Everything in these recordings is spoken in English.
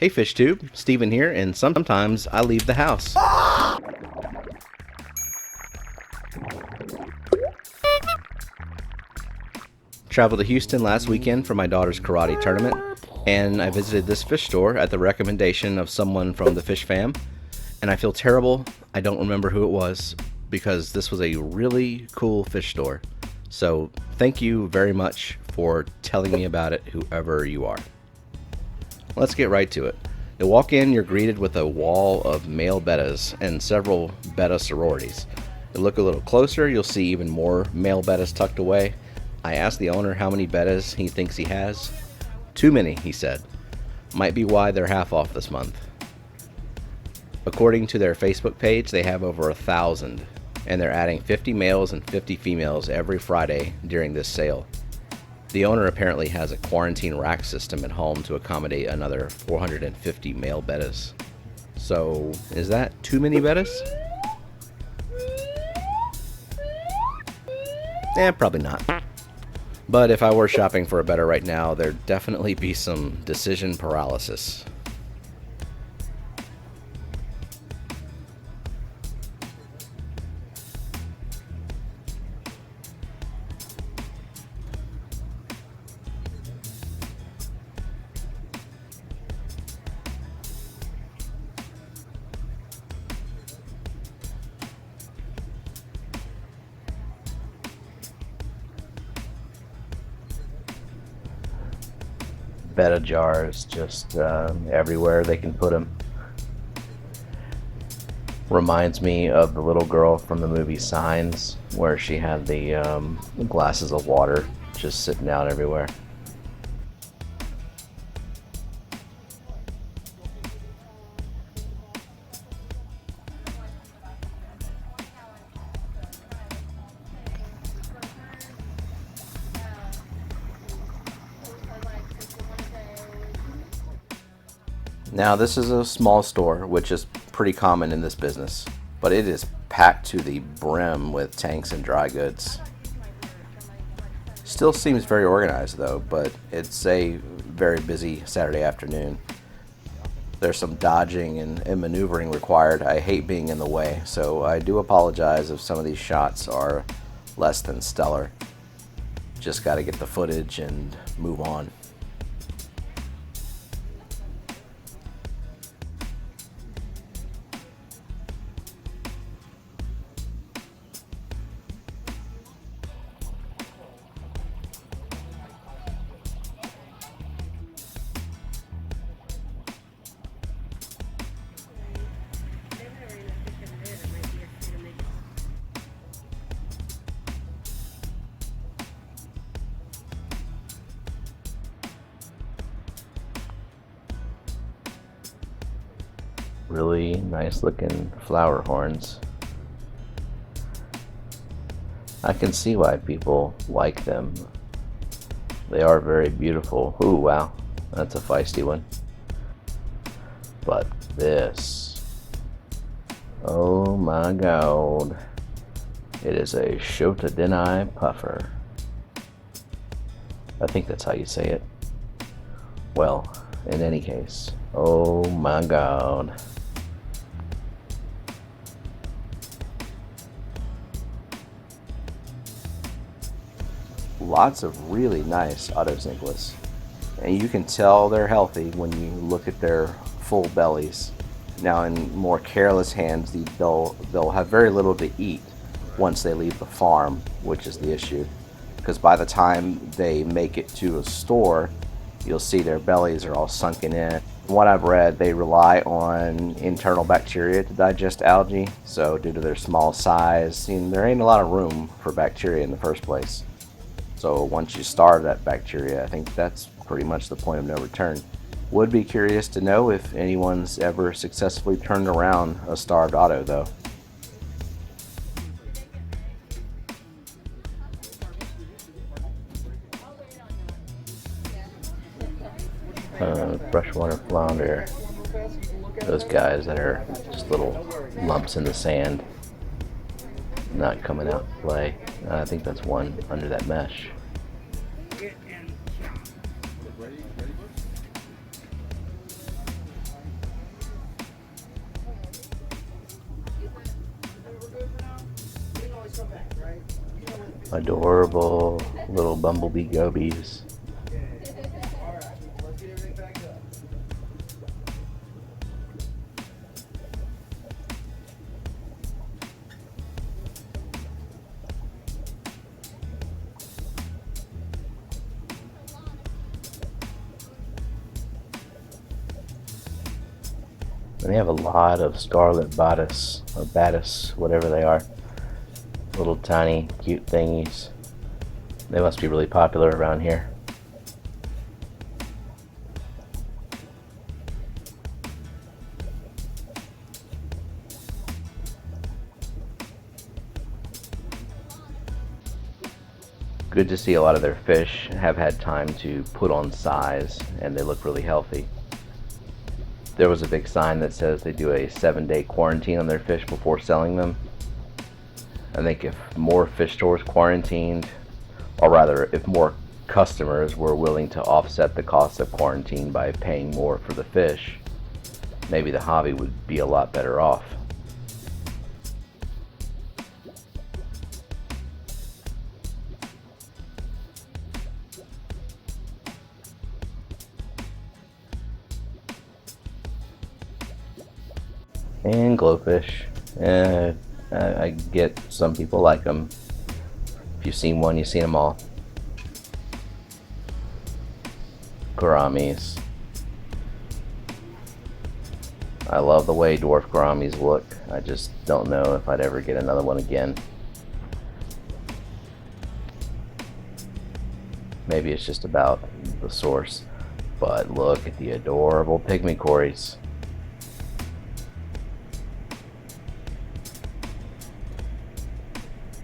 Hey FishTube, Steven here, and sometimes I leave the house. Traveled to Houston last weekend for my daughter's karate tournament, and I visited this fish store at the recommendation of someone from the Fish Fam, and I feel terrible I don't remember who it was, because this was a really cool fish store. So thank you very much for telling me about it, whoever you are. Let's get right to it. You walk in, you're greeted with a wall of male bettas and several betta sororities. You look a little closer, you'll see even more male bettas tucked away. I asked the owner how many bettas he thinks he has. Too many, he said. Might be why they're half off this month. According to their Facebook page, they have over 1,000, and they're adding 50 males and 50 females every Friday during this sale. The owner apparently has a quarantine rack system at home to accommodate another 450 male bettas. So, is that too many bettas? Probably not. But if I were shopping for a betta right now, there'd definitely be some decision paralysis. Betta jars just everywhere they can put them. Reminds me of the little girl from the movie Signs, where she had the glasses of water just sitting out everywhere. Now this is a small store, which is pretty common in this business, but it is packed to the brim with tanks and dry goods. Still seems very organized though, but it's a very busy Saturday afternoon. There's some dodging and maneuvering required. I hate being in the way, so I do apologize if some of these shots are less than stellar. Just gotta get the footage and move on. Really nice looking Flowerhorns. I can see why people like them. They are very beautiful. Ooh, wow, that's a feisty one. But this, oh my god, it is a Schoutedeni puffer. I think that's how you say it. Well, in any case, oh my god. Lots of really nice Cichlids, and you can tell they're healthy when you look at their full bellies. Now in more careless hands, they'll have very little to eat once they leave the farm, which is the issue, because by the time they make it to a store, you'll see their bellies are all sunken in. From what I've read, they rely on internal bacteria to digest algae, so due to their small size, there ain't a lot of room for bacteria in the first place. So once you starve that bacteria, I think that's pretty much the point of no return. Would be curious to know if anyone's ever successfully turned around a starved Otto though. Freshwater flounder. Those guys that are just little lumps in the sand, not coming out to play. I think that's one under that mesh. Adorable little bumblebee gobies. And they have a lot of scarlet Bettas, or Bettas, whatever they are. Little tiny, cute thingies. They must be really popular around here. Good to see a lot of their fish have had time to put on size, and they look really healthy. There was a big sign that says they do a 7-day quarantine on their fish before selling them. I think if more fish stores quarantined, or rather if more customers were willing to offset the cost of quarantine by paying more for the fish, maybe the hobby would be a lot better off. And glowfish. I get some people like them. If you've seen one, you've seen them all. Gouramis. I love the way dwarf gouramis look. I just don't know if I'd ever get another one again. Maybe it's just about the source. But look at the adorable pygmy cories.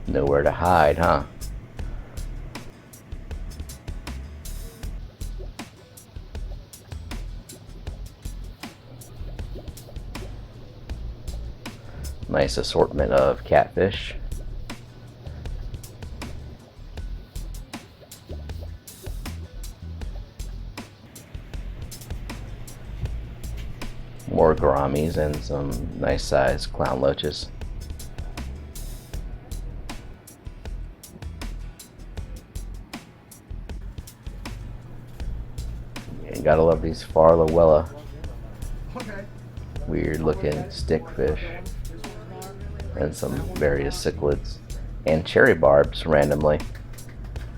Nowhere to hide, huh? Nice assortment of catfish. More gouramis and some nice sized clown loaches. You gotta love these Farlowella. Weird looking stickfish. And some various cichlids. And cherry barbs randomly.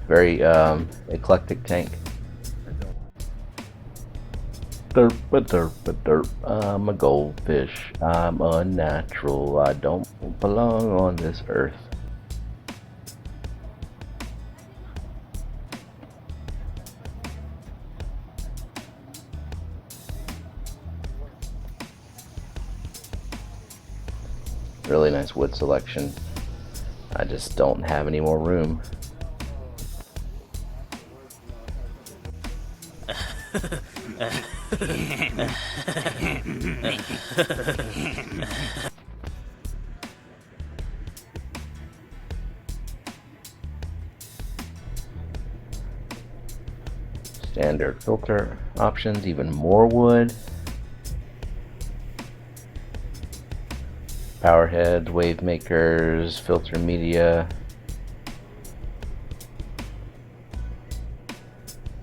Very eclectic tank. Derp, derp, derp. I'm a goldfish. I'm unnatural. I don't belong on this earth. Really nice wood selection. I just don't have any more room. Standard filter options, even more wood. Power heads, wave makers, filter media.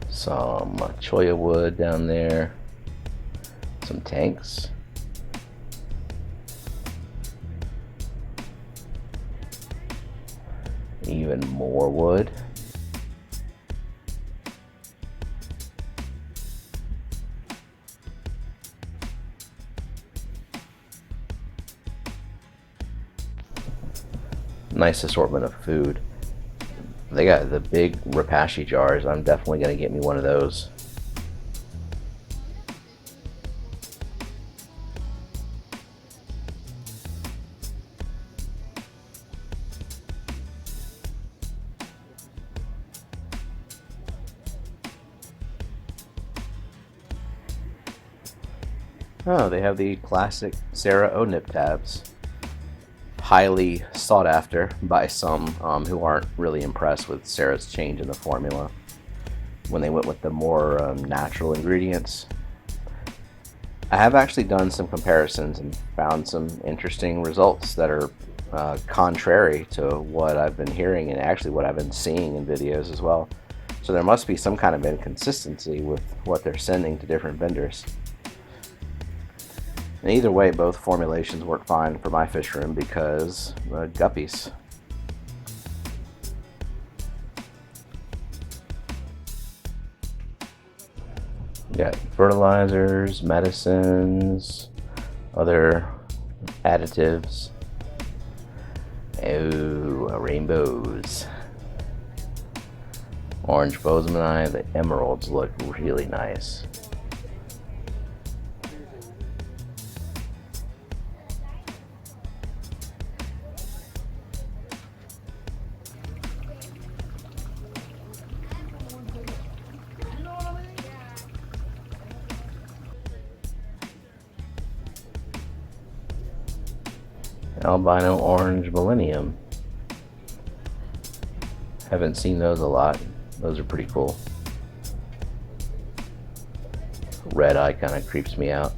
Some choya wood down there. Some tanks. Even more wood. Nice assortment of food. They got the big rapashi jars. I'm definitely going to get me one of those. Oh, they have the classic Sarah O nip tabs. Highly sought after by some who aren't really impressed with Sarah's change in the formula when they went with the more natural ingredients. I have actually done some comparisons and found some interesting results that are contrary to what I've been hearing and actually what I've been seeing in videos as well. So there must be some kind of inconsistency with what they're sending to different vendors. And either way, both formulations work fine for my fish room because guppies. You got fertilizers, medicines, other additives. Oh, rainbows. Orange bozemanite, the emeralds look really nice. Albino orange millennium. Haven't seen those a lot. Those are pretty cool. Red eye kind of creeps me out.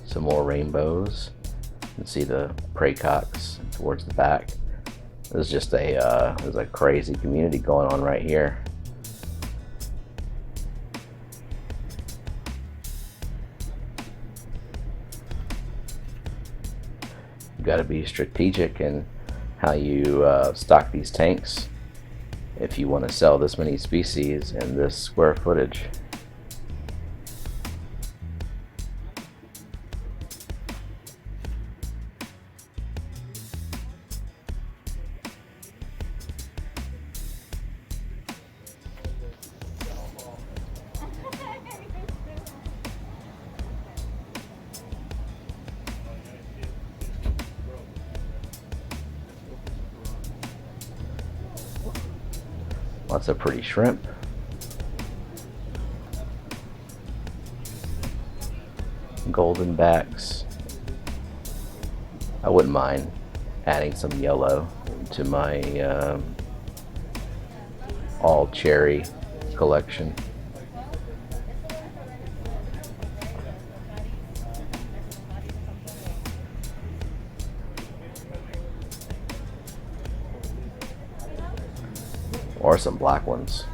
Some more rainbows. You can see the praycocks towards the back. There's just there's a crazy community going on right here. You got to be strategic in how you stock these tanks if you want to sell this many species in this square footage. Lots of pretty shrimp. Golden backs. I wouldn't mind adding some yellow to my all cherry collection. Or some black ones.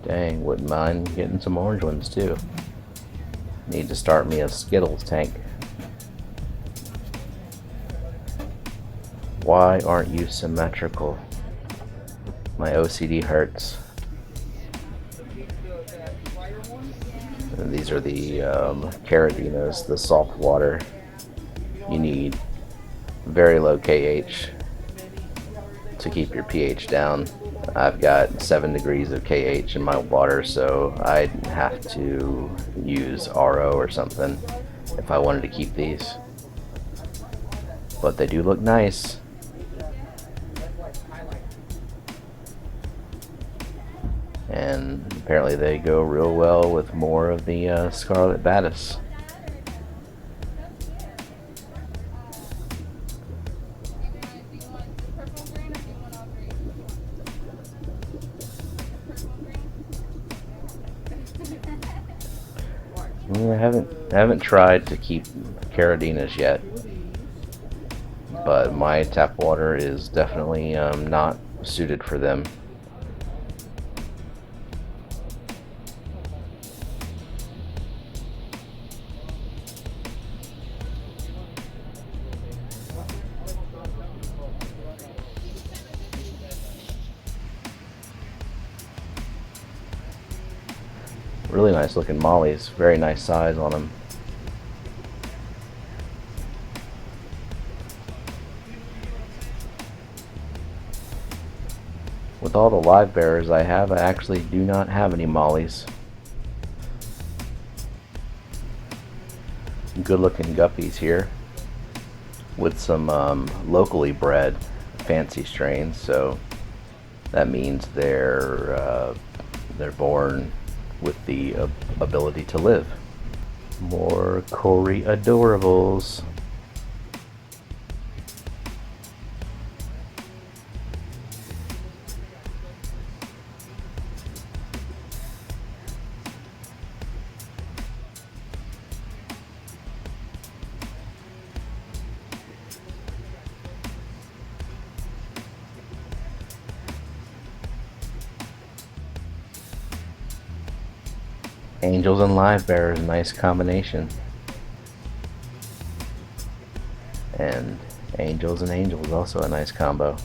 Dang, wouldn't mind getting some orange ones too. Need to start me a Skittles tank. Why aren't you symmetrical? My OCD hurts. And these are the Caradinas, the salt water. You need very low KH to keep your pH down. I've got 7 degrees of KH in my water, so I'd have to use RO or something if I wanted to keep these. But they do look nice. And apparently they go real well with more of the scarlet Bettas. I haven't tried to keep Caradinas yet, but my tap water is definitely not suited for them. Really nice looking mollies, very nice size on them. With all the Livebearers I have, I actually do not have any mollies. Good looking guppies here with some locally bred fancy strains, so that means they're born with the ability to live. More Cory adorables. Angels and Livebearers, nice combination. And Angels and Angels, also a nice combo.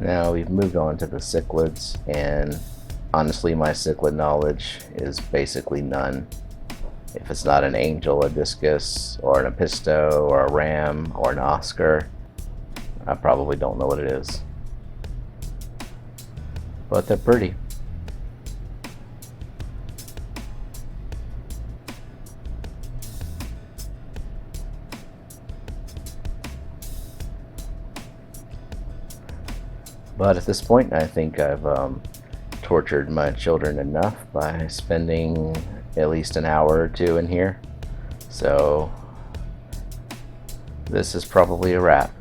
Now we've moved on to the cichlids, and honestly my cichlid knowledge is basically none. If it's not an angel, a discus, or an episto, or a ram, or an oscar, I probably don't know what it is. But they're pretty. But at this point, I think I've tortured my children enough by spending at least an hour or two in here. So this is probably a wrap.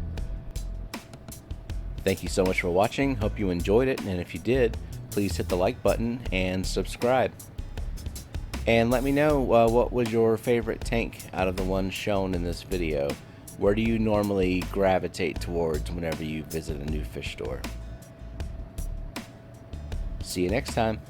Thank you so much for watching. Hope you enjoyed it, and if you did, please hit the like button and subscribe. And let me know what was your favorite tank out of the ones shown in this video. Where do you normally gravitate towards whenever you visit a new fish store? See you next time.